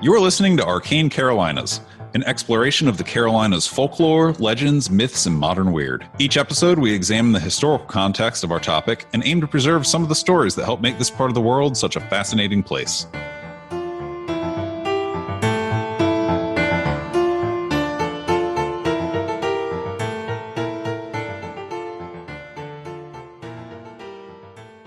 You're listening to Arcane Carolinas, an exploration of the Carolinas' folklore, legends, myths, and modern weird. Each episode, we examine the historical context of our topic and aim to preserve some of the stories that help make this part of the world such a fascinating place.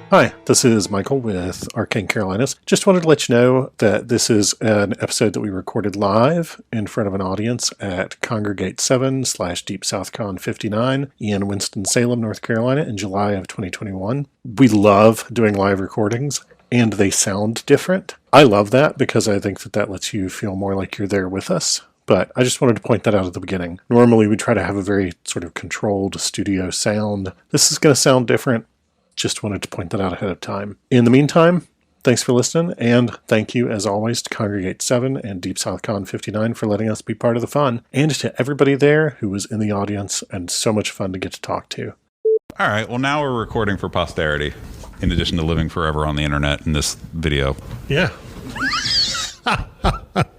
Hi, this is Michael with Arcane Carolinas. Just wanted to let you know that this is an episode that we recorded live in front of an audience at ConGregate 7/Deep South Con 59 in Winston-Salem, North Carolina in July of 2021. We love doing live recordings, and they sound different. I love that because I think that lets you feel more like you're there with us. But I just wanted to point that out at the beginning. Normally, we try to have a very sort of controlled studio sound. This is going to sound different. Just wanted to point that out ahead of time. In the meantime, thanks for listening, and thank you, as always, to ConGregate 7 and Deep South Con 59 for letting us be part of the fun, and to everybody there who was in the audience, and so much fun to get to talk to. All right, well, now we're recording for posterity, in addition to living forever on the internet in this video. Yeah.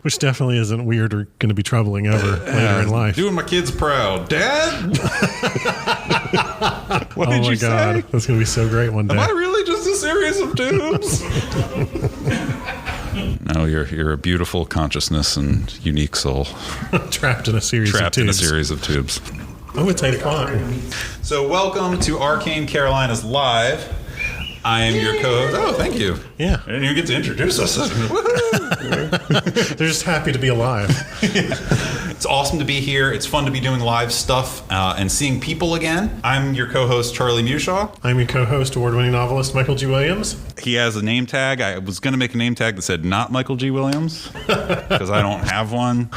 Which definitely isn't weird or going to be troubling ever later in life. Doing my kids proud. Dad? What did you say? Oh my God, that's going to be so great one day. Am I really just a series of tubes? No, you're a beautiful consciousness and unique soul. Trapped in a series of tubes. Oh, it's 8 o'clock. So welcome to Arcane Carolinas Live. I am your co-host. Oh, thank you. Yeah. I didn't even get to introduce us. They're just happy to be alive. It's awesome to be here. It's fun to be doing live stuff and seeing people again. I'm your co-host, Charlie Mushaw. I'm your co-host, award-winning novelist, Michael G. Williams. He has a name tag. I was going to make a name tag that said not Michael G. Williams because I don't have one.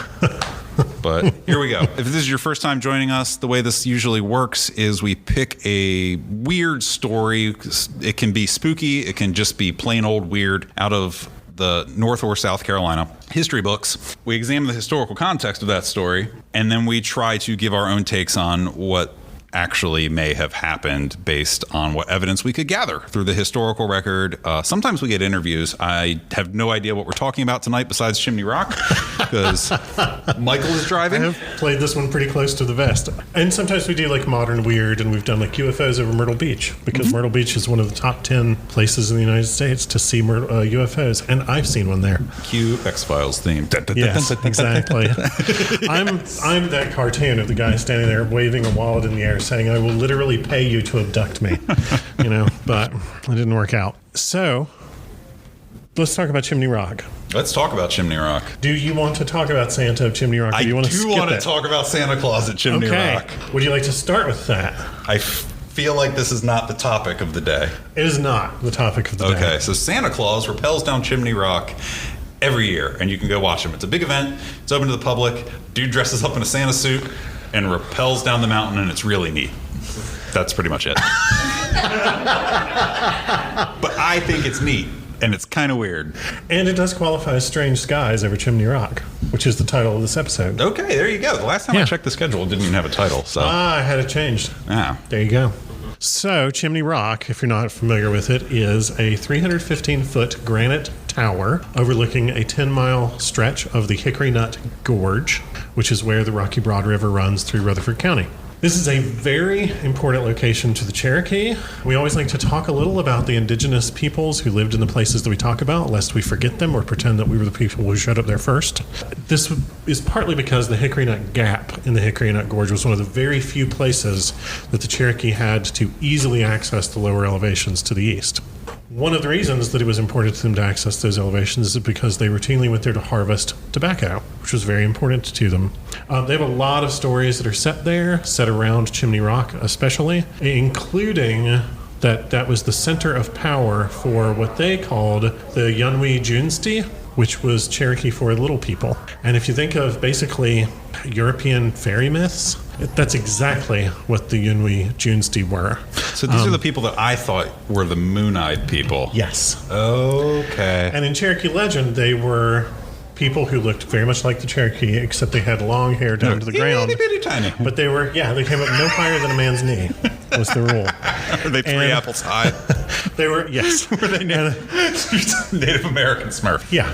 But here we go. If this is your first time joining us, the way this usually works is we pick a weird story. It can be spooky. It can just be plain old weird out of the North or South Carolina history books. We examine the historical context of that story, and then we try to give our own takes on what actually may have happened based on what evidence we could gather through the historical record. Sometimes we get interviews. I have no idea what we're talking about tonight besides Chimney Rock because Michael is driving. I have played this one pretty close to the vest. And sometimes we do like modern weird, and we've done like UFOs over Myrtle Beach because Myrtle Beach is one of the top 10 places in the United States to see UFOs, and I've seen one there. Cue X-Files theme. Yes, exactly. I'm that cartoon of the guy standing there waving a wallet in the air saying, I will literally pay you to abduct me, but it didn't work out. So let's talk about Chimney Rock. Let's talk about Chimney Rock. Do you want to talk about Santa of Chimney Rock? Or do you want to talk about Santa Claus at Chimney Rock. Would you like to start with that? I feel like this is not the topic of the day. It is not the topic of the day. Okay, so Santa Claus rappels down Chimney Rock every year, and you can go watch him. It's a big event. It's open to the public. Dude dresses up in a Santa suit and rappels down the mountain, and it's really neat. That's pretty much it. But I think it's neat, and it's kind of weird. And it does qualify as Strange Skies over Chimney Rock, which is the title of this episode. Okay, there you go. The last time I checked the schedule, it didn't even have a title. So I had it changed. Ah. There you go. So Chimney Rock, if you're not familiar with it, is a 315-foot granite tower overlooking a 10-mile stretch of the Hickory Nut Gorge, which is where the Rocky Broad River runs through Rutherford County. This is a very important location to the Cherokee. We always like to talk a little about the indigenous peoples who lived in the places that we talk about, lest we forget them or pretend that we were the people who showed up there first. This is partly because the Hickory Nut Gap in the Hickory Nut Gorge was one of the very few places that the Cherokee had to easily access the lower elevations to the east. One of the reasons that it was important to them to access those elevations is because they routinely went there to harvest tobacco, which was very important to them. They have a lot of stories that are set there, set around Chimney Rock especially, including that was the center of power for what they called the Yunwi Junsti, which was Cherokee for little people. And if you think of basically European fairy myths, that's exactly what the Yunwi Junsti were. So these are the people that I thought were the moon-eyed people. Yes. Okay. And in Cherokee legend, they were people who looked very much like the Cherokee, except they had long hair down to the ground. Itty bitty tiny. But they came up no higher than a man's knee, was the rule. Are they 3 apples high? They were, yes. Were they Native American Smurf? Yeah.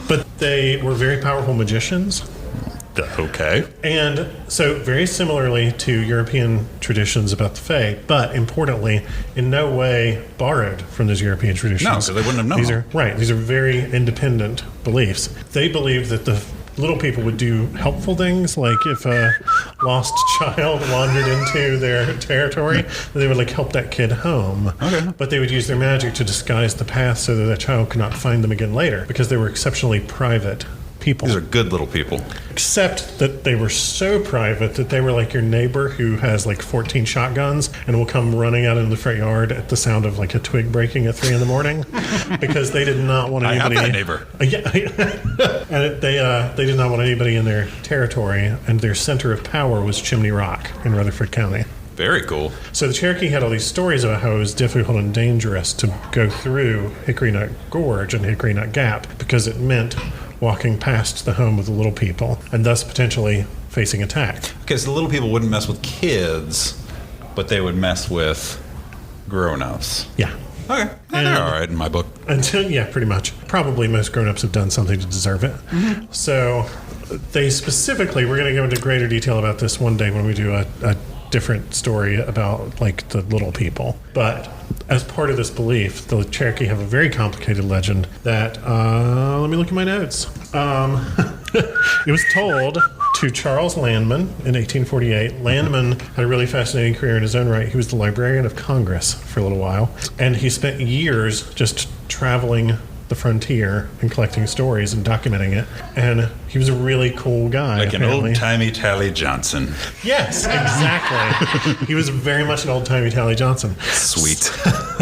But they were very powerful magicians. Okay. And so very similarly to European traditions about the Fae, but importantly, in no way borrowed from those European traditions. No, because they wouldn't have known. These are very independent beliefs. They believe that the little people would do helpful things, like if a lost child wandered into their territory, they would help that kid home. Okay. But they would use their magic to disguise the path so that that child could not find them again later, because they were exceptionally private people. These are good little people. Except that they were so private that they were like your neighbor who has 14 shotguns and will come running out in the front yard at the sound of a twig breaking at 3 a.m. because they did not want anybody. I have that neighbor. And they did not want anybody in their territory, and their center of power was Chimney Rock in Rutherford County. Very cool. So the Cherokee had all these stories about how it was difficult and dangerous to go through Hickory Nut Gorge and Hickory Nut Gap because it meant walking past the home of the little people and thus potentially facing attack. Okay, so the little people wouldn't mess with kids, but they would mess with grown-ups. Yeah. Okay. They're all right in my book. Pretty much. Probably most grown-ups have done something to deserve it. Mm-hmm. So they specifically, we're going to go into greater detail about this one day when we do a different story about the little people. But as part of this belief, the Cherokee have a very complicated legend that, let me look at my notes. It was told to Charles Landman in 1848. Landman had a really fascinating career in his own right. He was the Librarian of Congress for a little while, and he spent years just traveling the frontier and collecting stories and documenting it. And he was a really cool guy. Like apparently. An old-timey Tally Johnson. Yes, exactly. He was very much an old-timey Tally Johnson. Sweet.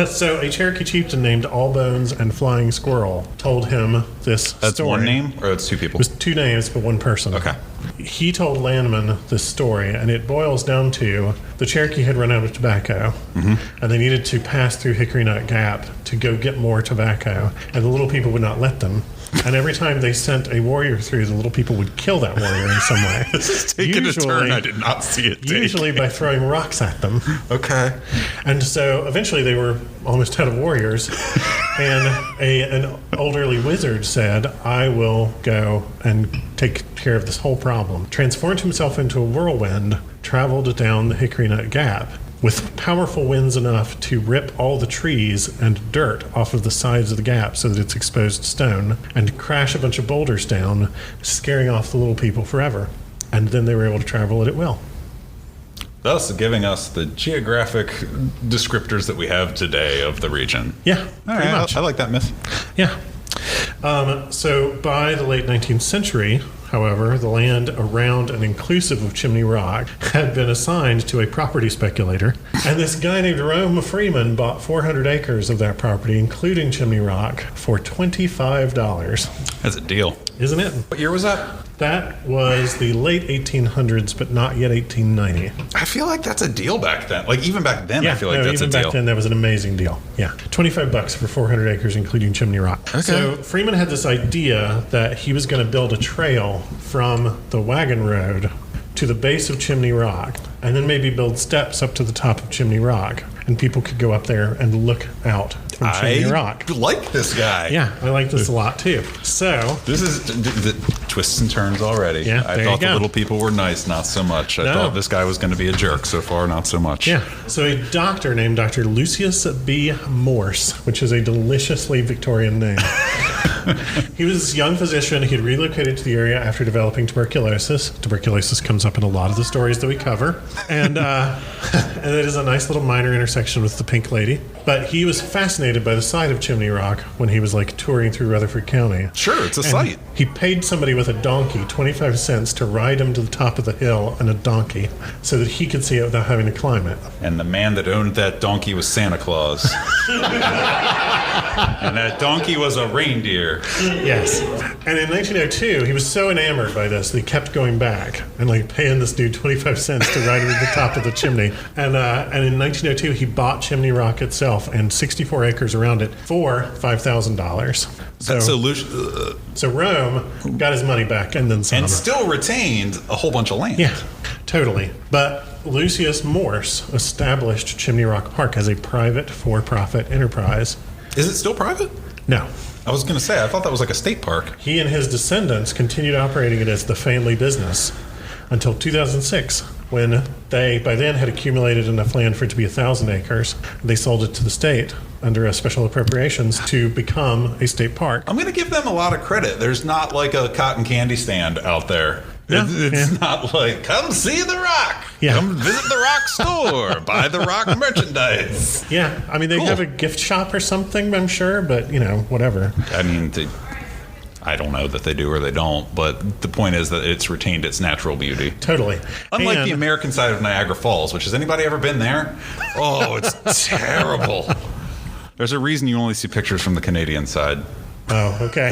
So a Cherokee chieftain named Allbones and Flying Squirrel told him this story. That's one name, or it's 2 people? It was 2 names, but 1 person. Okay. He told Landman this story, and it boils down to the Cherokee had run out of tobacco, and they needed to pass through Hickory Nut Gap to go get more tobacco, and the little people would not let them. And every time they sent a warrior through, the little people would kill that warrior in some way. This is taking a turn I did not see it take. Usually by throwing rocks at them. Okay. And so eventually they were almost out of warriors. And an elderly wizard said, I will go and take care of this whole problem. Transformed himself into a whirlwind, traveled down the Hickory Nut Gap with powerful winds enough to rip all the trees and dirt off of the sides of the gap so that it's exposed stone, and crash a bunch of boulders down, scaring off the little people forever. And then they were able to travel at will. Thus giving us the geographic descriptors that we have today of the region. Yeah, pretty much. I like that myth. Yeah. So by the late 19th century, however, the land around and inclusive of Chimney Rock had been assigned to a property speculator. And this guy named Rome Freeman bought 400 acres of that property, including Chimney Rock, for $25. That's a deal. Isn't it? What year was that? That was the late 1800s, but not yet 1890. I feel like that's a deal back then. Even back then, I feel like that's a deal. Even back then, that was an amazing deal. Yeah. $25 for 400 acres, including Chimney Rock. Okay. So Freeman had this idea that he was going to build a trail from the wagon road to the base of Chimney Rock, and then maybe build steps up to the top of Chimney Rock, and people could go up there and look out from Chimney Rock. I like this guy. Yeah, I like this a lot too. So this is the twists and turns already. Yeah, I thought the little people were nice, not so much. I thought this guy was going to be a jerk. So far, not so much. Yeah. So a doctor named Dr. Lucius B. Morse, which is a deliciously Victorian name. He was this young physician. He had relocated to the area after developing tuberculosis. Tuberculosis comes up in a lot of the stories that we cover. And it is a nice little minor intersection with the Pink Lady. But he was fascinated by the sight of Chimney Rock when he was touring through Rutherford County. Sure, it's a sight. He paid somebody with a donkey 25 cents to ride him to the top of the hill on a donkey so that he could see it without having to climb it. And the man that owned that donkey was Santa Claus. And that donkey was a reindeer. Yes. And in 1902, he was so enamored by this that he kept going back and paying this dude 25 cents to ride him to the top of the chimney. And in 1902, he bought Chimney Rock itself and 64 acres around it for $5,000. So Rome got his money back and then some. And still retained a whole bunch of land. Yeah, totally. But Lucius Morse established Chimney Rock Park as a private for-profit enterprise. Is it still private? No. I was going to say, I thought that was like a state park. He and his descendants continued operating it as the family business until 2006, when they, by then, had accumulated enough land for it to be 1,000 acres. They sold it to the state under a special appropriations to become a state park. I'm going to give them a lot of credit. There's not like a cotton candy stand out there. Yeah, it's not like, come see The Rock. Yeah. Come visit The Rock store. Buy The Rock merchandise. Yeah, I mean, they have a gift shop or something, I'm sure, but, whatever. I mean, I don't know that they do or they don't, but the point is that it's retained its natural beauty. Totally. Unlike the American side of Niagara Falls, which has anybody ever been there? Oh, it's terrible. There's a reason you only see pictures from the Canadian side. Oh, okay.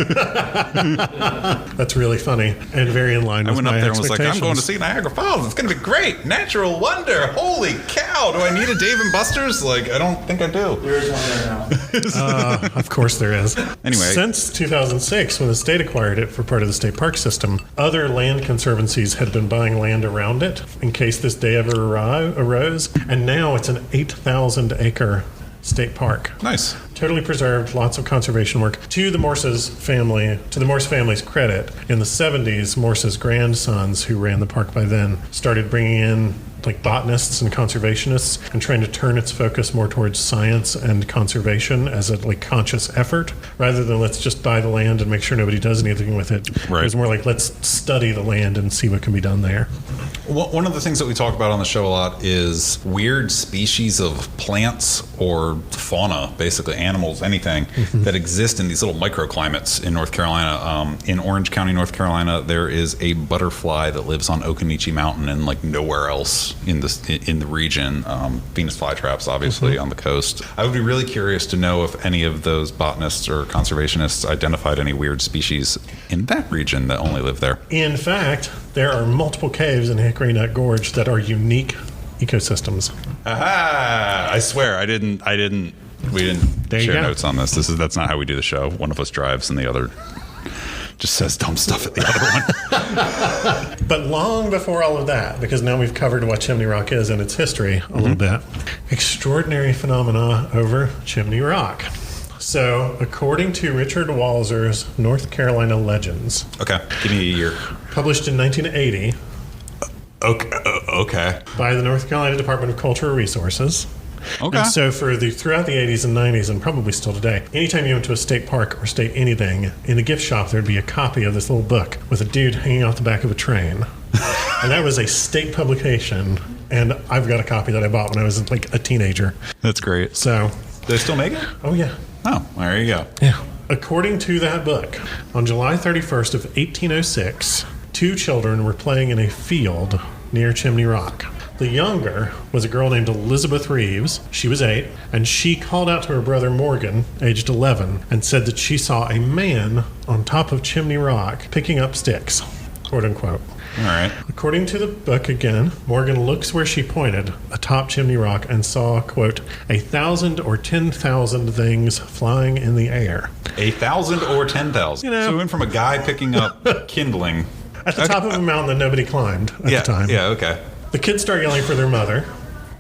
That's really funny and very in line with my expectations. I went up there and was like, I'm going to see Niagara Falls. It's going to be great. Natural wonder. Holy cow. Do I need a Dave & Buster's? I don't think I do. There's one there now. Of course there is. Anyway. Since 2006, when the state acquired it for part of the state park system, other land conservancies had been buying land around it in case this day ever arose. And now it's an 8,000 acre state park. Nice. Totally preserved, lots of conservation work. To the Morse family's credit, in the 70s, Morse's grandsons, who ran the park by then, started bringing in botanists and conservationists and trying to turn its focus more towards science and conservation as a conscious effort, rather than let's just buy the land and make sure nobody does anything with it. Right. It was more like, let's study the land and see what can be done there. One of the things that we talk about on the show a lot is weird species of plants or fauna, basically animals, anything, that exist in these little microclimates in North Carolina. In Orange County, North Carolina, there is a butterfly that lives on Occoneechee Mountain and nowhere else in the region. Venus flytraps, obviously, on the coast. I would be really curious to know if any of those botanists or conservationists identified any weird species in that region that only live there. In fact, there are multiple caves in Hickory Nut Gorge that are unique ecosystems. Aha! I swear, we didn't share notes on this. That's not how we do the show. One of us drives and the other just says dumb stuff at the other one. But long before all of that, because now we've covered what Chimney Rock is and its history a little bit, extraordinary phenomena over Chimney Rock. So, according to Richard Walzer's North Carolina Legends. Okay, give me a year. Published in 1980. Okay. By the North Carolina Department of Cultural Resources. Okay. And so throughout the 80s and 90s, and probably still today, anytime you went to a state park or state anything, in the gift shop there'd be a copy of this little book with a dude hanging off the back of a train. And that was a state publication, and I've got a copy that I bought when I was a teenager. That's great. So, do they still make it? Oh, yeah. Oh, there you go. Yeah. According to that book, on July 31st of 1806, 2 children were playing in a field near Chimney Rock. The younger was a girl named Elizabeth Reeves. She was 8, and she called out to her brother Morgan, aged 11, and said that she saw a man on top of Chimney Rock picking up sticks, quote unquote. All right. According to the book again, Morgan looks where she pointed, atop Chimney Rock, and saw, quote, 1,000 or 10,000 things flying in the air. 1,000 or 10,000? So we went from a guy picking up kindling. At the top of a mountain that nobody climbed at the time. Yeah, okay. The kids start yelling for their mother.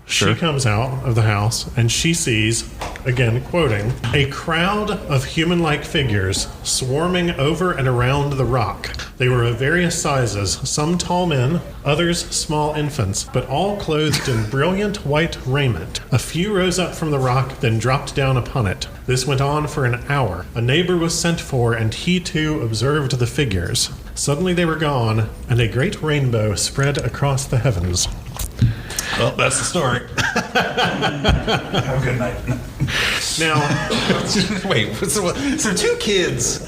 Sure. She comes out of the house and she sees, again quoting, a crowd of human-like figures swarming over and around the rock. They were of various sizes, some tall men, others small infants, but all clothed in brilliant white raiment. A few rose up from the rock, then dropped down upon it. This went on for an hour. A neighbor was sent for, and he too observed the figures. Suddenly they were gone, and a great rainbow spread across the heavens. Well, that's the story. Have a good night. Now, wait, so 2 kids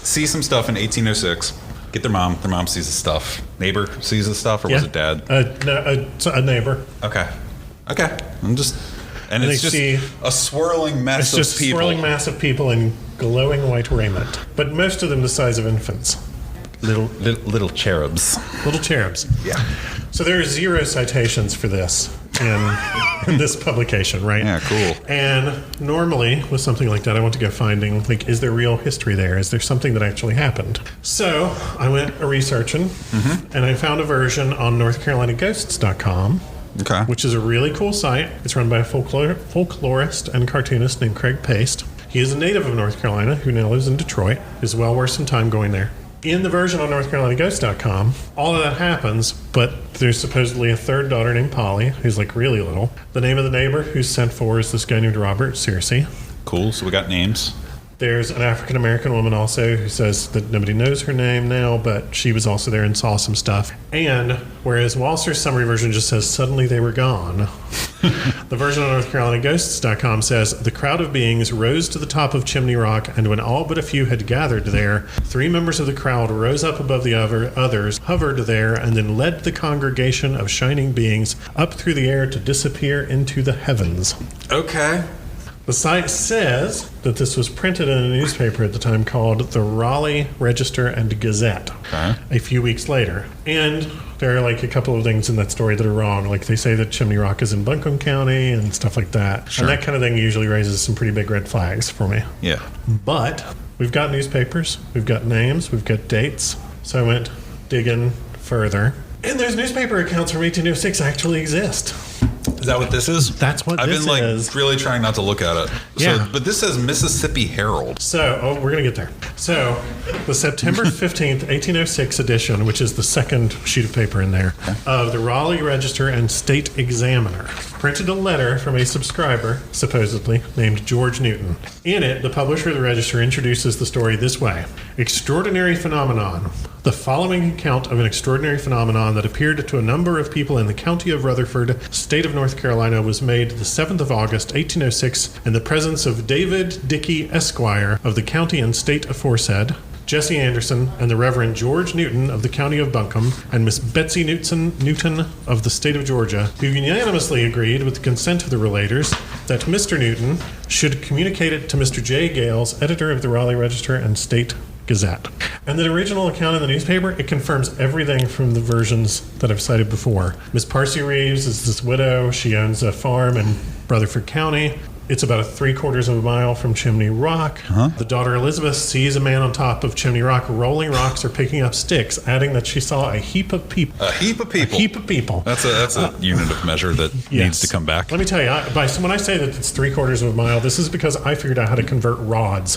see some stuff in 1806, get their mom sees the stuff, neighbor sees the stuff, or was it dad? A neighbor. Okay. And it's just a swirling mess of people. It's just a swirling mass of people in glowing white raiment, but most of them the size of infants. Little cherubs. Little cherubs. Yeah. So there are 0 citations for this in in this publication, right? Yeah, cool. And normally with something like that, I want to go finding, like, is there real history there? Is there something that actually happened? So I went researching, and I found a version on NorthCarolinaGhosts.com. Okay. Which is a really cool site. It's run by a folklorist and cartoonist named Craig Paste. He is a native of North Carolina who now lives in Detroit. It's well worth some time going there. In the version on NorthCarolinaGhost.com, all of that happens, but there's supposedly a third daughter named Polly, who's like really little. The name of the neighbor who's sent for is this guy named Robert Searcy. Cool. So we got names. There's an African-American woman also who says that nobody knows her name now, but she was also there and saw some stuff. And whereas Walser's summary version just says, suddenly they were gone, the version on NorthCarolinaGhosts.com says, the crowd of beings rose to the top of Chimney Rock, and when all but a few had gathered there, 3 members of the crowd rose up above the others, hovered there, and then led the congregation of shining beings up through the air to disappear into the heavens. Okay. The site says that this was printed in a newspaper at the time called the Raleigh Register and Gazette a few weeks later. And there are like a couple of things in that story that are wrong. Like they say that Chimney Rock is in Buncombe County and stuff like that. Sure. And that kind of thing usually raises some pretty big red flags for me. Yeah. But we've got newspapers, we've got names, we've got dates. So I went digging further. And there's newspaper accounts from 1806 actually exist. Is that what this is? That's what I've this been is. really trying not to look at it. Yeah. So, but this says Mississippi Herald. So, we're going to get there. So, the September 15th, 1806 edition, which is the second sheet of paper in there, of the Raleigh Register and State Examiner, printed a letter from a subscriber, supposedly, named George Newton. In it, the publisher of the Register introduces the story this way. Extraordinary phenomenon. The following account of an extraordinary phenomenon that appeared to a number of people in the county of Rutherford, state of North Carolina, was made the 7th of August, 1806, in the presence of David Dickey, Esquire, of the county and state aforesaid, Jesse Anderson, and the Reverend George Newton of the county of Buncombe, and Miss Betsy Newton of the state of Georgia, who unanimously agreed, with the consent of the relators, that Mr. Newton should communicate it to Mr. J. Gales, editor of the Raleigh Register and State Gazette. And the original account in the newspaper, it confirms everything from the versions that I've cited before. Miss Parcy Reeves is this widow. She owns a farm in Rutherford County. It's about 3/4 of a mile from Chimney Rock. The daughter Elizabeth sees a man on top of Chimney Rock rolling rocks or picking up sticks, adding that she saw a heap of people. A heap of people. A heap of people. That's a unit of measure that needs to come back. Let me tell you, when I say that it's 3/4 of a mile, this is because I figured out how to convert rods.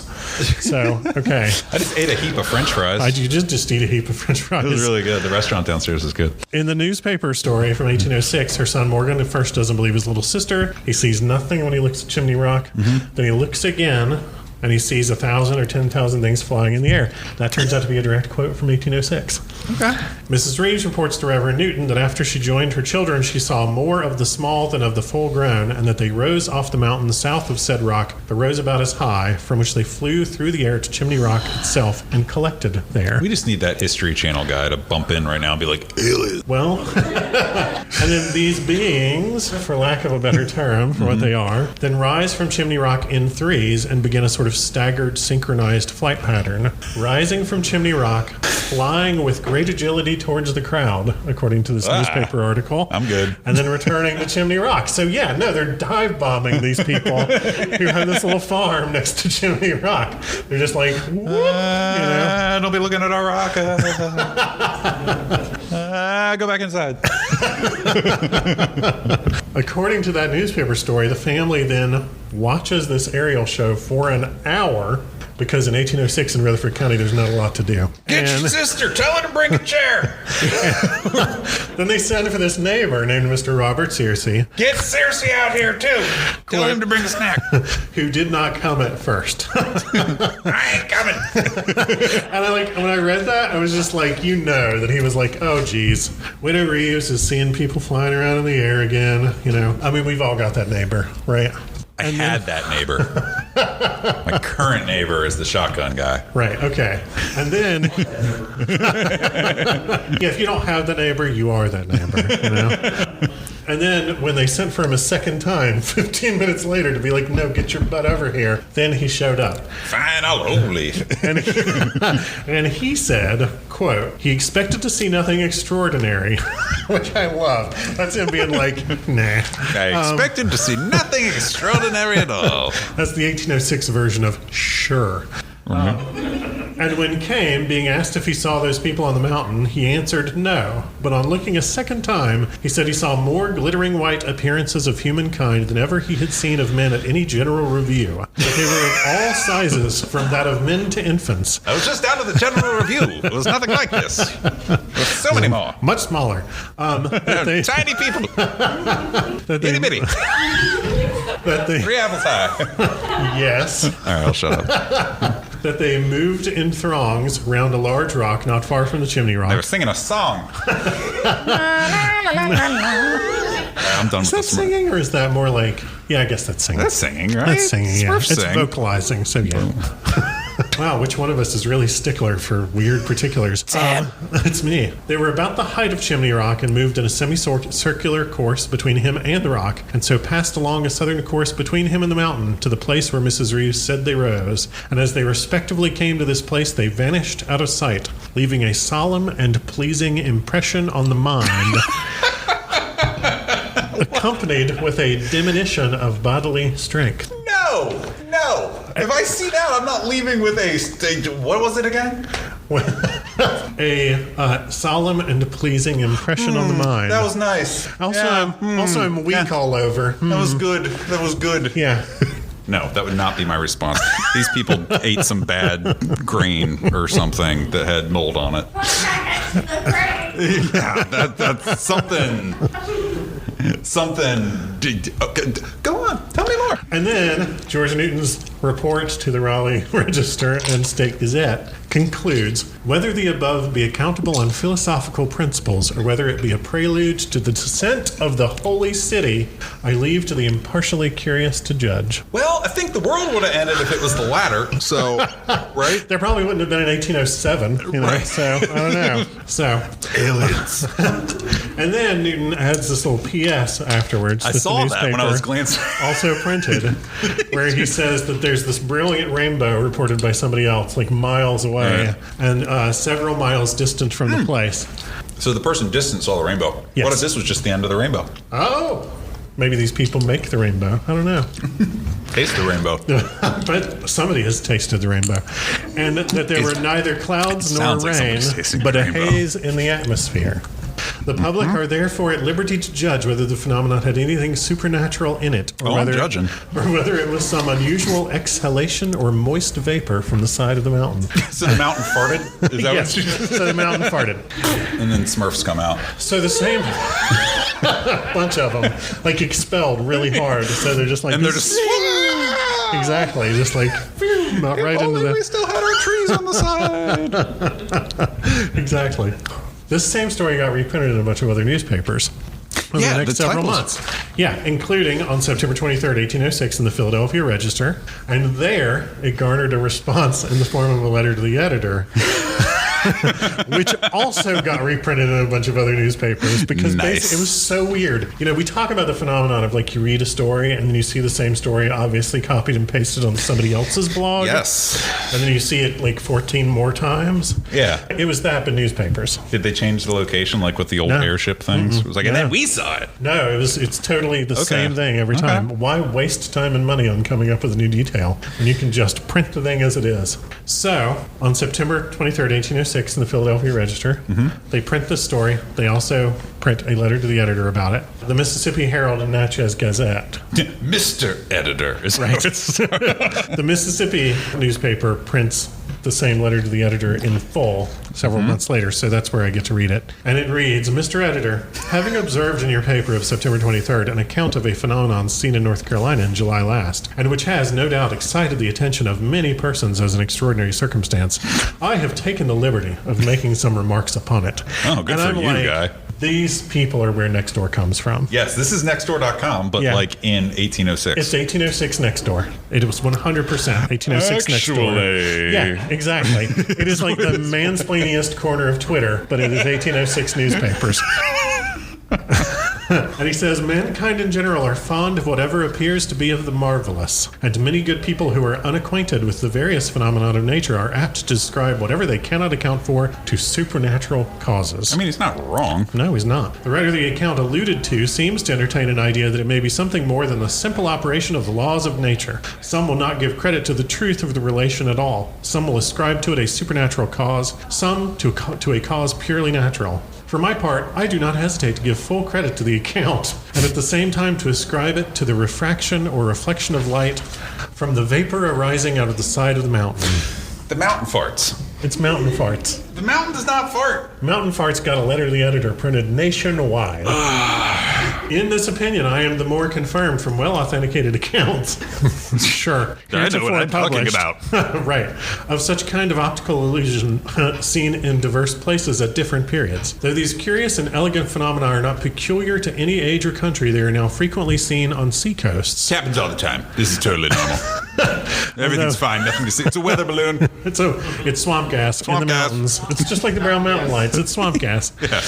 So, okay. I just ate a heap of French fries. You just eat a heap of French fries. It was really good. The restaurant downstairs is good. In the newspaper story from 1806, her son Morgan at first doesn't believe his little sister. He sees nothing when he looks at Chimney Rock. Then he looks again, and he sees 1,000 or 10,000 things flying in the air. That turns out to be a direct quote from 1806. Okay. Mrs. Reeves reports to Reverend Newton that after she joined her children, she saw more of the small than of the full-grown, and that they rose off the mountain south of said rock, but rose about as high, from which they flew through the air to Chimney Rock itself and collected there. We just need that History Channel guy to bump in right now and be like, aliens. Well, and then these beings, for lack of a better term for what they are, then rise from Chimney Rock in threes and begin a sort of staggered, synchronized flight pattern, rising from Chimney Rock, flying with great agility towards the crowd, according to this newspaper article. I'm good. And then returning to Chimney Rock. So yeah, no, they're dive bombing these people who have this little farm next to Chimney Rock. They're just like, whoop, don't be looking at our rock. Go back inside. According to that newspaper story, the family then watches this aerial show for an hour because in 1806 in Rutherford County, there's not a lot to do. Get your sister. Tell her to bring a chair. Then they send for this neighbor named Mr. Robert Searcy. Get Searcy out here, too. Tell him to bring a snack. Who did not come at first. I ain't coming. And when I read that, I was just like, that he was like, oh, geez. Widow Reeves is seeing people flying around in the air again. I mean, we've all got that neighbor, right? I had that neighbor. My current neighbor is the shotgun guy. Right, okay. And then, if you don't have the neighbor, you are that neighbor, you know? And then when they sent for him a second time, 15 minutes later, to be like, no, get your butt over here, then he showed up. Fine, I'll leave. And he said, quote, he expected to see nothing extraordinary, which I love. That's him being like, nah. I expected to see nothing extraordinary at all. That's the 1806 version of sure. And when came, being asked if he saw those people on the mountain, he answered no. But on looking a second time, he said he saw more glittering white appearances of humankind than ever he had seen of men at any general review. That they were of all sizes, from that of men to infants. I was just out of the general review. It was nothing like this. There's so many more. Much smaller. Tiny people. Itty bitty. 3 apples high. Yes. All right, I'll shut up. That they moved in throngs round a large rock not far from the Chimney Rock. They were singing a song. I'm done Is with that singing, or is that more like... Yeah, I guess that's singing. That's singing, right? That's singing, yeah. Smurfs It's sing. vocalizing, so yeah. Wow, which one of us is really stickler for weird particulars? It's me. They were about the height of Chimney Rock and moved in a semicircular course between him and the rock, and so passed along a southern course between him and the mountain to the place where Mrs. Reeves said they rose. And as they respectively came to this place, they vanished out of sight, leaving a solemn and pleasing impression on the mind, accompanied with a diminution of bodily strength. No. If I see that, I'm not leaving with a... What was it again? A solemn and pleasing impression on the mind. That was nice. Also, I'm weak all over. That was good. That was good. Yeah. No, that would not be my response. These people ate some bad grain or something that had mold on it. Yeah, that's something. Go on, tell me more. And then George Newton's report to the Raleigh Register and State Gazette concludes, whether the above be accountable on philosophical principles or whether it be a prelude to the descent of the holy city, I leave to the impartially curious to judge. Well, I think the world would have ended if it was the latter. So, right? There probably wouldn't have been in 1807, you know, Right. So I don't know. So Aliens. and then Newton adds this little P.S. afterwards. I saw that when I was glancing. Also printed, where he says that there's this brilliant rainbow reported by somebody else, like miles away, Right. and several miles distant from the place. So the person distant saw the rainbow. Yes. What if this was just the end of the rainbow? Oh, maybe these people make the rainbow. I don't know. Taste the rainbow. But somebody has tasted the rainbow. And that there were neither clouds nor sounds like rain, somebody's tasting but the a rainbow. haze in the atmosphere. The public are therefore at liberty to judge whether the phenomenon had anything supernatural in it, or I'm judging. whether it was some unusual exhalation or moist vapor from the side of the mountain. So the mountain farted? Is that Yes, what you so the mountain farted. And then Smurfs come out. So the same bunch of them, like expelled really hard. So they're just like, And they're just... exactly, just like not right into Only we the still had our trees on the side. exactly. This same story got reprinted in a bunch of other newspapers over Yeah, the next the several titles. months. Yeah, including on September 23rd, 1806 in the Philadelphia Register. And there, it garnered a response in the form of a letter to the editor, which also got reprinted in a bunch of other newspapers because Nice. basically it was so weird. You know, we talk about the phenomenon of like you read a story and then you see the same story obviously copied and pasted on somebody else's blog. Yes. And then you see it like 14 more times. Yeah. It was that in newspapers. Did they change the location like with the old No. airship things? It was like, and No. then we saw it. No, it's totally the Okay. same thing every Okay. time. Why waste time and money on coming up with a new detail when you can just print the thing as it is? So, on September 23rd, 1806 in the Philadelphia Register, they print the story. They also print a letter to the editor about it. The Mississippi Herald and Natchez Gazette. Mr. Editor is right. The Mississippi newspaper prints the same letter to the editor in full several months later, so that's where I get to read it. And it reads, Mr. Editor, having observed in your paper of September 23rd an account of a phenomenon seen in North Carolina in July last, and which has no doubt excited the attention of many persons as an extraordinary circumstance, I have taken the liberty of making some remarks upon it. Oh, good And for I'm you, guy. These people are where Nextdoor comes from. Yes, this is nextdoor.com, but Yeah. like in 1806. It's 1806 Nextdoor. It was 100% 1806 Nextdoor. Yeah, exactly. It is like the mansplainiest corner of Twitter, but it is 1806 newspapers. And he says, mankind in general are fond of whatever appears to be of the marvelous, and many good people who are unacquainted with the various phenomena of nature are apt to describe whatever they cannot account for to supernatural causes. I mean, he's not wrong. No, he's not. The writer of the account alluded to seems to entertain an idea that it may be something more than the simple operation of the laws of nature. Some will not give credit to the truth of the relation at all. Some will ascribe to it a supernatural cause, some to a cause purely natural. For my part, I do not hesitate to give full credit to the account, and at the same time to ascribe it to the refraction or reflection of light from the vapor arising out of the side of the mountain. The mountain farts. It's mountain farts. The mountain does not fart. Mountain farts got a letter to the editor printed nationwide. In this opinion, I am the more confirmed from well-authenticated accounts. Sure. I know what I'm talking about. Right. Of such kind of optical illusion seen in diverse places at different periods. Though these curious and elegant phenomena are not peculiar to any age or country, they are now frequently seen on seacoasts. It happens all the time. This is totally normal. Everything's fine. Nothing to see. It's a weather balloon. It's swamp gas in the mountains. It's just like the Brown Mountain Lights. It's swamp gas. Yeah.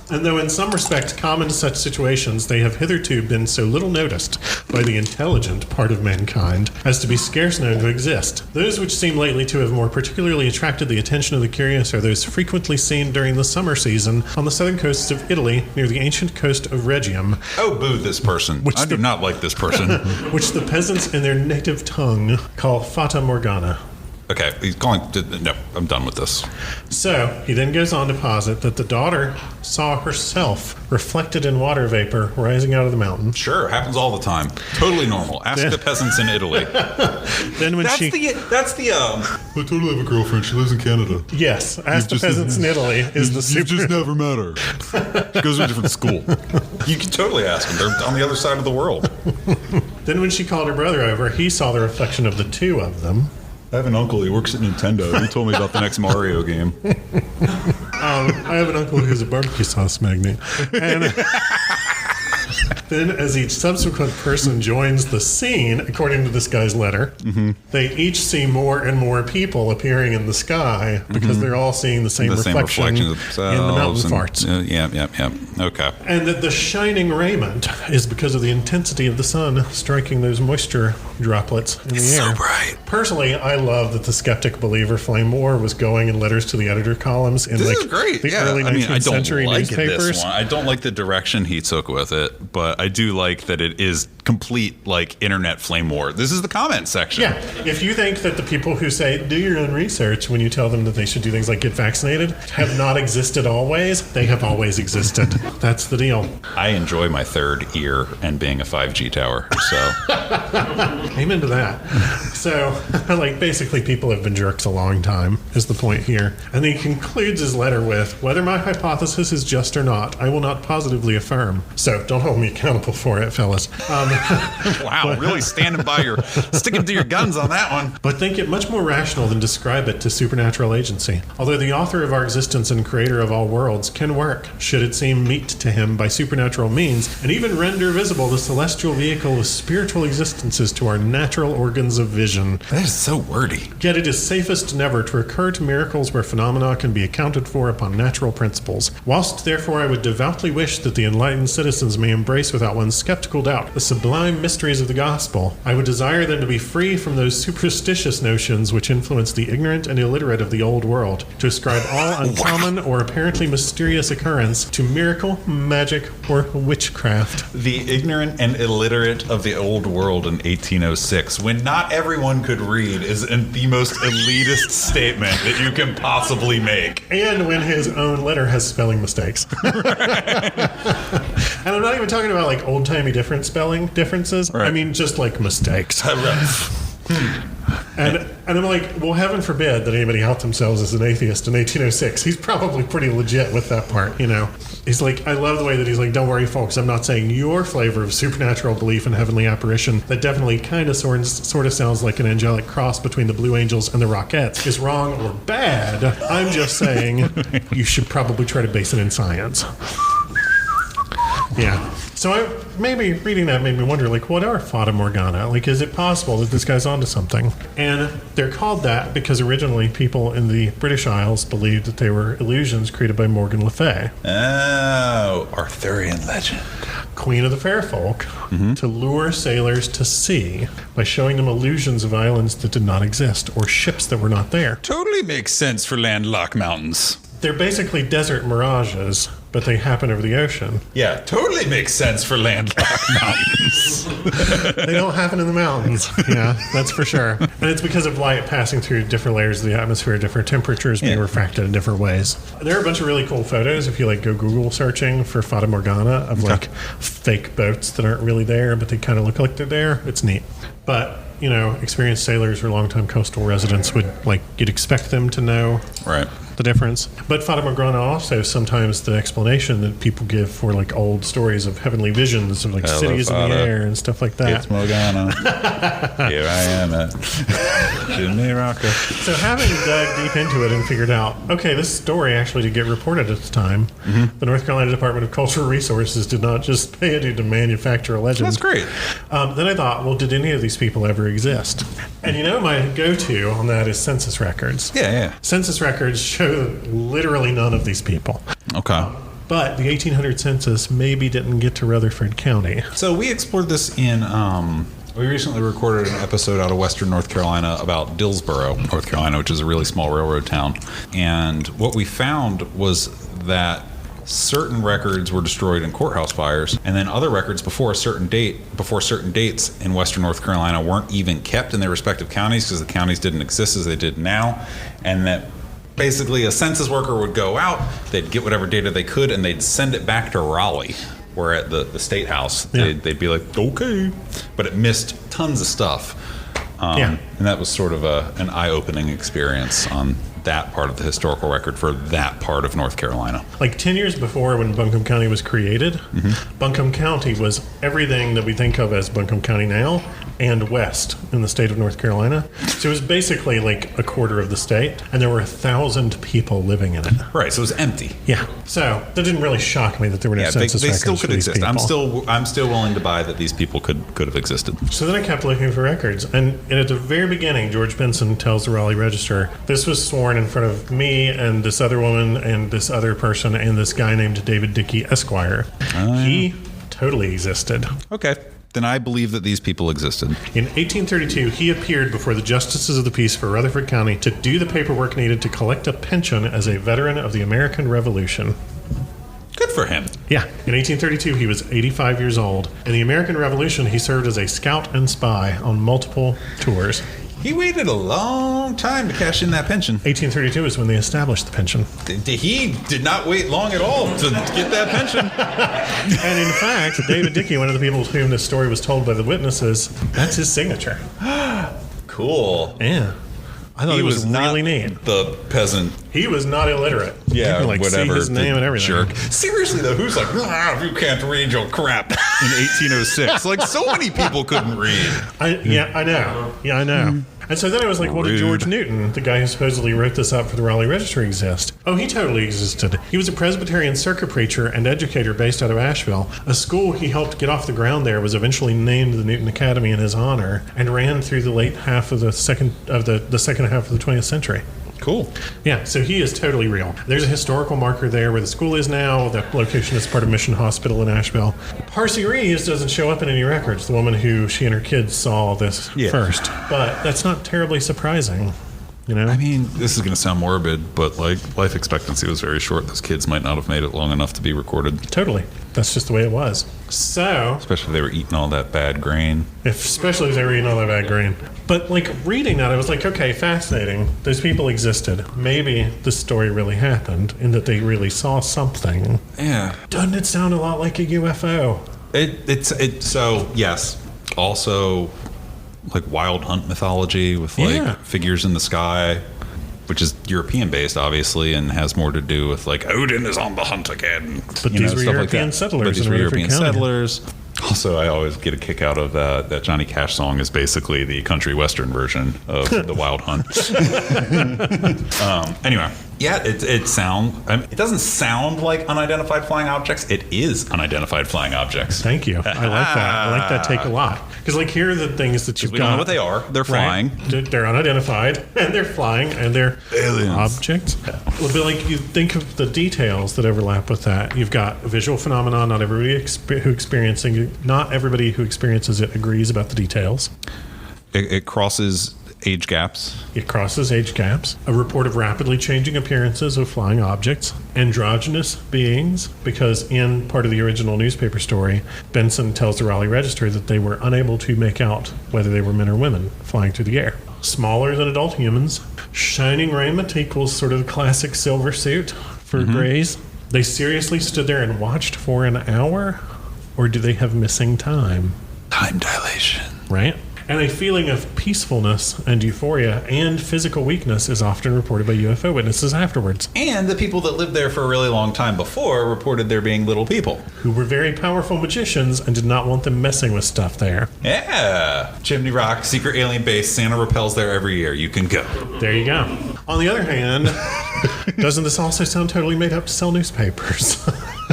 And though in some respects common to such situations, they have hitherto been so little noticed by the intelligent part of mankind as to be scarce known to exist. Those which seem lately to have more particularly attracted the attention of the curious are those frequently seen during the summer season on the southern coasts of Italy near the ancient coast of Regium. Oh, boo this person. I do not like this person. Which the peasants in their native tongue call Fata Morgana. Okay, he's calling. No, I'm done with this. So, he then goes on to posit that the daughter saw herself reflected in water vapor rising out of the mountain. Sure, happens all the time. Totally normal. Ask the peasants in Italy. Then when That's the I totally have a girlfriend. She lives in Canada. Yes, ask the peasants in Italy is the super... You've just never met her. She goes to a different school. You can totally ask them. They're on the other side of the world. Then when she called her brother over, he saw the reflection of the two of them. I have an uncle. He works at Nintendo. He told me about the next Mario game. I have an uncle who's a barbecue sauce magnate. And then as each subsequent person joins the scene, according to this guy's letter, they each see more and more people appearing in the sky because they're all seeing the same reflection in the mountain farts. Yeah. Okay. And that the shining raiment is because of the intensity of the sun striking those moisture droplets in the air. So bright. Personally, I love that the skeptic believer Flame Moore was going in letters to the editor columns in This like is great. the early 19th century newspapers. This one. I don't like the direction he took with it, but I do like that it is complete like internet flame war. This is the comment section. Yeah. If you think that the people who say do your own research when you tell them that they should do things like get vaccinated have not existed always, they have always existed. That's the deal. I enjoy my third ear and being a 5G tower. So Amen to that. So, like, basically people have been jerks a long time is the point here. And he concludes his letter with, whether my hypothesis is just or not, I will not positively affirm. So don't hold me accountable for it, fellas. wow, really sticking to your guns on that one. But think it much more rational than describe it to supernatural agency. Although the author of our existence and creator of all worlds can work, should it seem meet to him by supernatural means, and even render visible the celestial vehicle of spiritual existences to our natural organs of vision. That is so wordy. Yet it is safest never to recur to miracles where phenomena can be accounted for upon natural principles. Whilst therefore I would devoutly wish that the enlightened citizens may embrace without one skeptical doubt the sublime mysteries of the gospel, I would desire them to be free from those superstitious notions which influence the ignorant and illiterate of the old world, to ascribe all uncommon or apparently mysterious occurrence to miracle, magic, or witchcraft. The ignorant and illiterate of the old world in 1806, when not everyone could read, is the most elitist statement that you can possibly make. And when his own letter has spelling mistakes. And I'm not even talking about like old-timey different spelling differences. Right. I mean just like mistakes. And I'm like, well, heaven forbid that anybody out themselves as an atheist in 1806. He's probably pretty legit with that part, you know. He's like, I love the way that he's like, don't worry, folks, I'm not saying your flavor of supernatural belief in heavenly apparition that definitely kind of sort of sounds like an angelic cross between the Blue Angels and the Rockettes is wrong or bad. I'm just saying you should probably try to base it in science. Yeah. So maybe reading that made me wonder, like, what are Fata Morgana? Like, is it possible that this guy's onto something? And they're called that because originally people in the British Isles believed that they were illusions created by Morgan Le Fay. Oh, Arthurian legend. Queen of the Fair Folk, to lure sailors to sea by showing them illusions of islands that did not exist or ships that were not there. Totally makes sense for landlocked mountains. They're basically desert mirages, but they happen over the ocean. Yeah, totally makes sense for landlocked mountains. They don't happen in the mountains. Yeah, that's for sure. And it's because of light passing through different layers of the atmosphere, different temperatures being refracted in different ways. There are a bunch of really cool photos if you like go Google searching for Fata Morgana of like fake boats that aren't really there, but they kind of look like they're there. It's neat. But, you know, experienced sailors or longtime coastal residents would, like, you'd expect them to know. Right. The difference. But Fata Morgana also sometimes the explanation that people give for like old stories of heavenly visions of like Hello, cities Fata. in the air and stuff like that. It's Morgana. Here I am at Chimney Rock. So having dug deep into it and figured out, okay, this story actually did get reported at the time. The North Carolina Department of Cultural Resources did not just pay it to manufacture a legend. That's great. Then I thought, well, did any of these people ever exist? And you know, my go-to on that is census records. Yeah. Census records show literally none of these people. Okay. But the 1800 census maybe didn't get to Rutherford County. So we explored this in, we recently recorded an episode out of Western North Carolina about Dillsboro, North Carolina, which is a really small railroad town. And what we found was that certain records were destroyed in courthouse fires, and then other records before certain dates in Western North Carolina weren't even kept in their respective counties because the counties didn't exist as they did now. And that basically a census worker would go out, they'd get whatever data they could, and they'd send it back to Raleigh, where at the state house they'd be like, okay, but it missed tons of stuff. And that was sort of an eye-opening experience on that part of the historical record for that part of North Carolina. Like 10 years before when Buncombe County was created, Buncombe County was everything that we think of as Buncombe County now and west in the state of North Carolina. So it was basically like a quarter of the state, and there were 1,000 people living in it. Right, so it was empty. Yeah. So that didn't really shock me that there were no census they records still for could these exist. people. I'm still willing to buy that these people could have existed. So then I kept looking for records, and at the very beginning, George Benson tells the Raleigh Register, this was sworn in front of me and this other woman and this other person and this guy named David Dickey Esquire. He totally existed. Okay. Then I believe that these people existed. In 1832, he appeared before the Justices of the Peace for Rutherford County to do the paperwork needed to collect a pension as a veteran of the American Revolution. Good for him. Yeah. In 1832, he was 85 years old. In the American Revolution, he served as a scout and spy on multiple tours. He waited a long time to cash in that pension. 1832 is when they established the pension. He did not wait long at all to get that pension. And in fact, David Dickey, one of the people to whom this story was told by the witnesses, that's his signature. Cool. Yeah. I thought He it was not really neat. the peasant. He was not illiterate. Yeah, you can, like, whatever. see his name and everything. Jerk. Seriously though, who's like, you can't read your crap in 1806? Like so many people couldn't read. I know. Yeah, I know. And so then I was like, well, did George Newton, the guy who supposedly wrote this up for the Raleigh Register, exist? Oh, he totally existed. He was a Presbyterian circuit preacher and educator based out of Asheville. A school he helped get off the ground there was eventually named the Newton Academy in his honor and ran through the late half of the second half of the 20th century. Cool. Yeah, so he is totally real. There's a historical marker there where the school is now. The location is part of Mission Hospital in Asheville. Parsi Reeves doesn't show up in any records, the woman who she and her kids saw this first. But that's not terribly surprising. You know? I mean, this is going to sound morbid, but like life expectancy was very short. Those kids might not have made it long enough to be recorded. Totally. That's just the way it was. So, especially if they were eating all that bad grain. Especially if they were eating all that bad grain. But like reading that, I was like, okay, fascinating. Those people existed. Maybe this story really happened in that they really saw something. Yeah. Doesn't it sound a lot like a UFO? So yes. Also, like wild hunt mythology with like figures in the sky, which is European based, obviously, and has more to do with like Odin is on the hunt again. But these were European settlers. But these were European settlers. Also, I always get a kick out of that Johnny Cash song is basically the country western version of the Wild Hunt. Anyway, Yeah, it doesn't sound like unidentified flying objects. It is unidentified flying objects. Thank you. I like that. I like that take a lot. Because like here are the things that you've got. We don't know what they are. They're flying. Right? They're unidentified, and they're flying, and they're aliens. Objects. Well, but like you think of the details that overlap with that. You've got a visual phenomenon. Not everybody who experiences it agrees about the details. It crosses age gaps. It crosses age gaps. A report of rapidly changing appearances of flying objects. Androgynous beings, because in part of the original newspaper story, Benson tells the Raleigh Register that they were unable to make out whether they were men or women flying through the air. Smaller than adult humans. Shining raiment equals sort of the classic silver suit for grays. They seriously stood there and watched for an hour? Or do they have missing time? Time dilation. Right? And a feeling of peacefulness and euphoria and physical weakness is often reported by UFO witnesses afterwards. And the people that lived there for a really long time before reported there being little people. Who were very powerful magicians and did not want them messing with stuff there. Yeah. Chimney Rock, secret alien base. Santa repels there every year. You can go. There you go. On the other hand, doesn't this also sound totally made up to sell newspapers?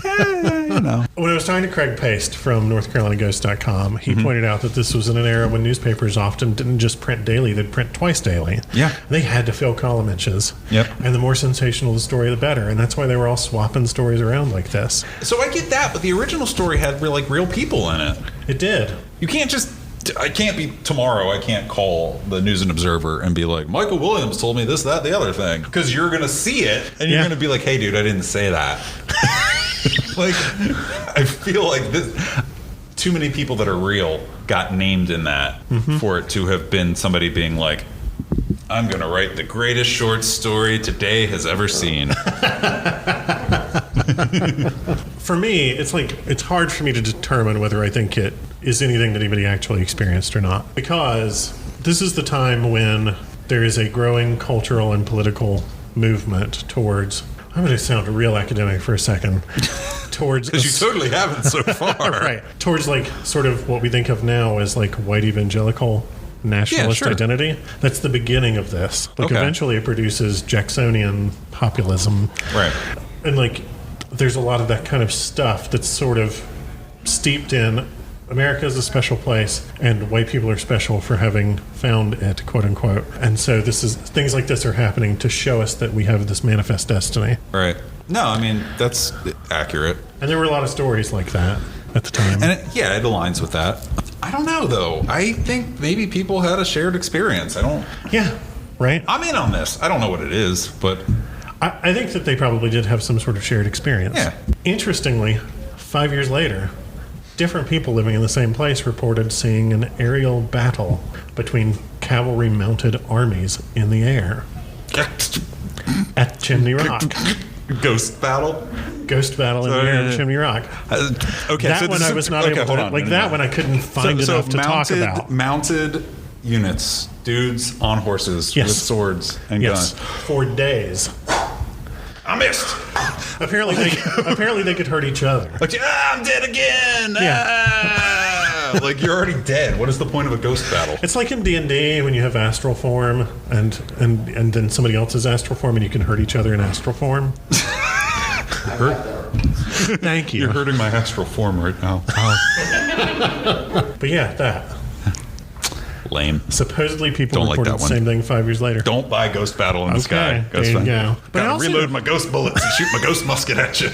You know. When I was talking to Craig Paste from NorthCarolinaGhost.com, he pointed out that this was in an era when newspapers often didn't just print daily, they'd print twice daily. Yeah. They had to fill column inches. Yep. And the more sensational the story, the better. And that's why they were all swapping stories around like this. So I get that, but the original story had real people in it. It did. You can't just... I can't be tomorrow. I can't call the News and Observer and be like, Michael Williams told me this, that, the other thing. Because you're going to see it and you're going to be like, hey, dude, I didn't say that. Like, I feel like too many people that are real got named in that for it to have been somebody being like, I'm going to write the greatest short story today has ever seen. For me, it's hard for me to determine whether I think it is anything that anybody actually experienced or not. Because this is the time when there is a growing cultural and political movement towards... I'm going to sound real academic for a second. Towards... Because you totally haven't so far. Right. Towards sort of what we think of now as white evangelical nationalist identity. That's the beginning of this. Eventually it produces Jacksonian populism. Right. And there's a lot of that kind of stuff that's sort of steeped in America is a special place and white people are special for having found it, quote unquote. And so things like this are happening to show us that we have this manifest destiny. Right. No, I mean, that's accurate. And there were a lot of stories like that at the time. And it aligns with that. I don't know, though. I think maybe people had a shared experience. Yeah, right? I'm in on this. I don't know what it is, but... I think that they probably did have some sort of shared experience. Yeah. Interestingly, 5 years later, different people living in the same place reported seeing an aerial battle between cavalry-mounted armies in the air at Chimney Rock. Ghost battle? Ghost battle in the air of Chimney Rock. Okay, that one I was not able to... That one I couldn't find enough to talk about. Mounted units, dudes on horses with swords and guns. For days. I missed. Apparently they could hurt each other. I'm dead again. Yeah. You're already dead. What is the point of a ghost battle? It's like in D&D when you have astral form and then somebody else's astral form and you can hurt each other in astral form. Thank you. You're hurting my astral form right now. But yeah, that. Lame. Supposedly people Don't reported like the same thing 5 years later. Don't buy Ghost Battle in the Sky. There you go. But I reload my ghost bullets and shoot my ghost musket at you.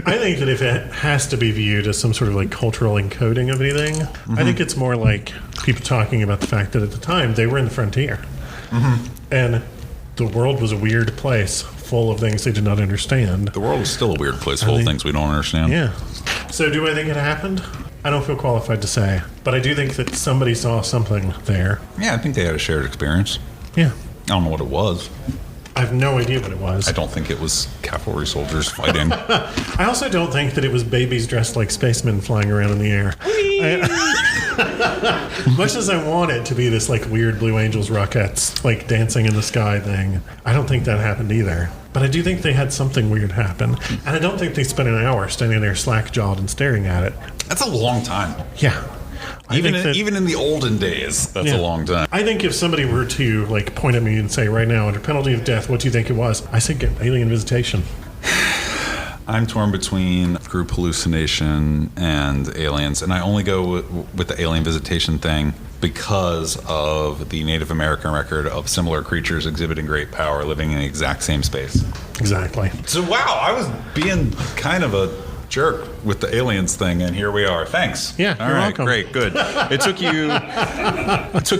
I think that if it has to be viewed as some sort of cultural encoding of anything, I think it's more like people talking about the fact that at the time they were in the frontier. And the world was a weird place full of things they did not understand. The world is still a weird place full of things we don't understand. Yeah. So do I think it happened? I don't feel qualified to say, but I do think that somebody saw something there. Yeah, I think they had a shared experience. Yeah. I don't know what it was. I have no idea what it was. I don't think it was cavalry soldiers fighting. I also don't think that it was babies dressed like spacemen flying around in the air. Much as I want it to be this weird Blue Angels rockets dancing in the sky thing, I don't think that happened either. But I do think they had something weird happen. And I don't think they spent an hour standing there slack-jawed and staring at it. That's a long time. Yeah. Even in the olden days, that's a long time. I think if somebody were to like point at me and say right now, under penalty of death, what do you think it was? I say alien visitation. I'm torn between group hallucination and aliens, and I only go with the alien visitation thing because of the Native American record of similar creatures exhibiting great power living in the exact same space. Exactly. So, wow, I was being kind of a jerk with the aliens thing, and here we are. Thanks. Yeah, all you're right, welcome. Great, good. It took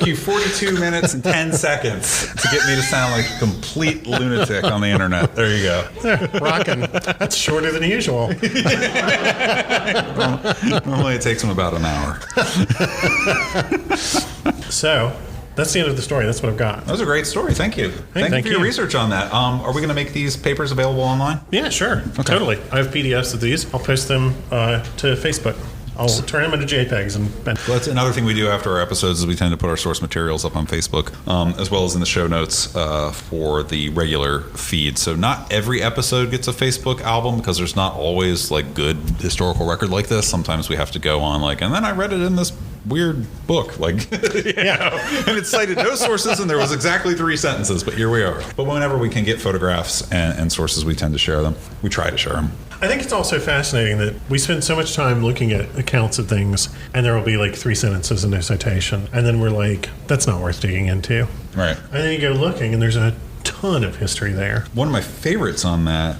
you 42 minutes and 10 seconds to get me to sound like a complete lunatic on the internet. There you go. Rocking. That's shorter than usual. Normally it takes them about an hour. So that's the end of the story. That's what I've got. That was a great story. Thank you. Thank you for your research on that. Are we going to make these papers available online? Yeah, sure. Okay. Totally. I have PDFs of these. I'll post them to Facebook. I'll turn them into JPEGs. And Well, that's another thing we do after our episodes is we tend to put our source materials up on Facebook, as well as in the show notes for the regular feed. So not every episode gets a Facebook album because there's not always like good historical record like this. Sometimes we have to go on like, and then I read it in this weird book, like, and it cited no sources, and there was exactly 3 sentences, but here we are. But whenever we can get photographs and sources, we tend to share them. We try to share them. I think it's also fascinating that we spend so much time looking at accounts of things, and there will be like 3 sentences and no citation, and then we're like, that's not worth digging into. Right. And then you go looking, and there's a ton of history there. One of my favorites on that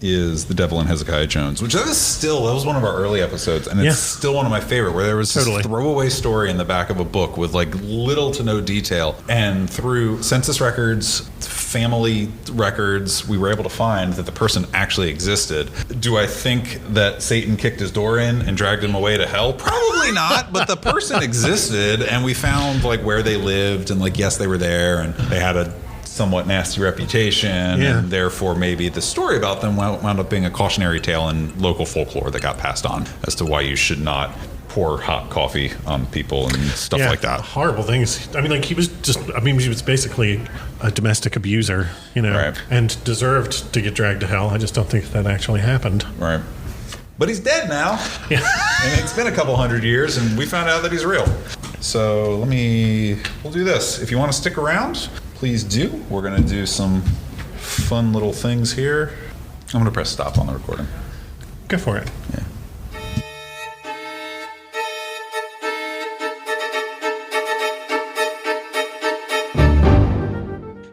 is The Devil and Hezekiah Jones, which that was one of our early episodes, and it's still one of my favorite, where there was this throwaway story in the back of a book with like little to no detail, and through census records, family records, we were able to find that the person actually existed. Do I think that Satan kicked his door in and dragged him away to hell? Probably not, but the person existed, and we found like where they lived, and like, yes, they were there, and they had a somewhat nasty reputation, and therefore maybe the story about them wound up being a cautionary tale in local folklore that got passed on as to why you should not pour hot coffee on people and stuff like that. Horrible things. I mean, like he was basically a domestic abuser, and deserved to get dragged to hell. I just don't think that actually happened. Right. But he's dead now. Yeah. And it's been a couple hundred years, and we found out that he's real. So we'll do this. If you want to stick around, please do. We're going to do some fun little things here. I'm going to press stop on the recording. Go for it. Yeah.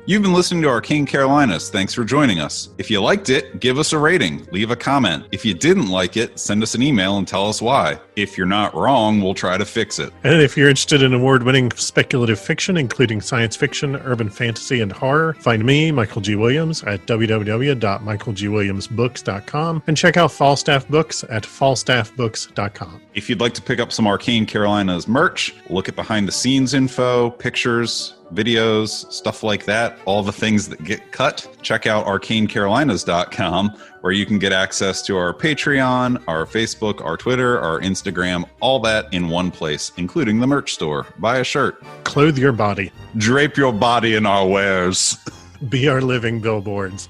You've been listening to Arcane Carolinas. Thanks for joining us. If you liked it, give us a rating, leave a comment. If you didn't like it, send us an email and tell us why. If you're not wrong, we'll try to fix it. And if you're interested in award-winning speculative fiction, including science fiction, urban fantasy, and horror, find me, Michael G. Williams, at www.michaelgwilliamsbooks.com, and check out Falstaff Books at falstaffbooks.com. If you'd like to pick up some Arcane Carolinas merch, look at behind-the-scenes info, pictures, videos, stuff like that, all the things that get cut, check out arcanecarolinas.com, where you can get access to our Patreon, our Facebook, our Twitter, our Instagram, all that in one place, including the merch store. Buy a shirt. Clothe your body. Drape your body in our wares. Be our living billboards.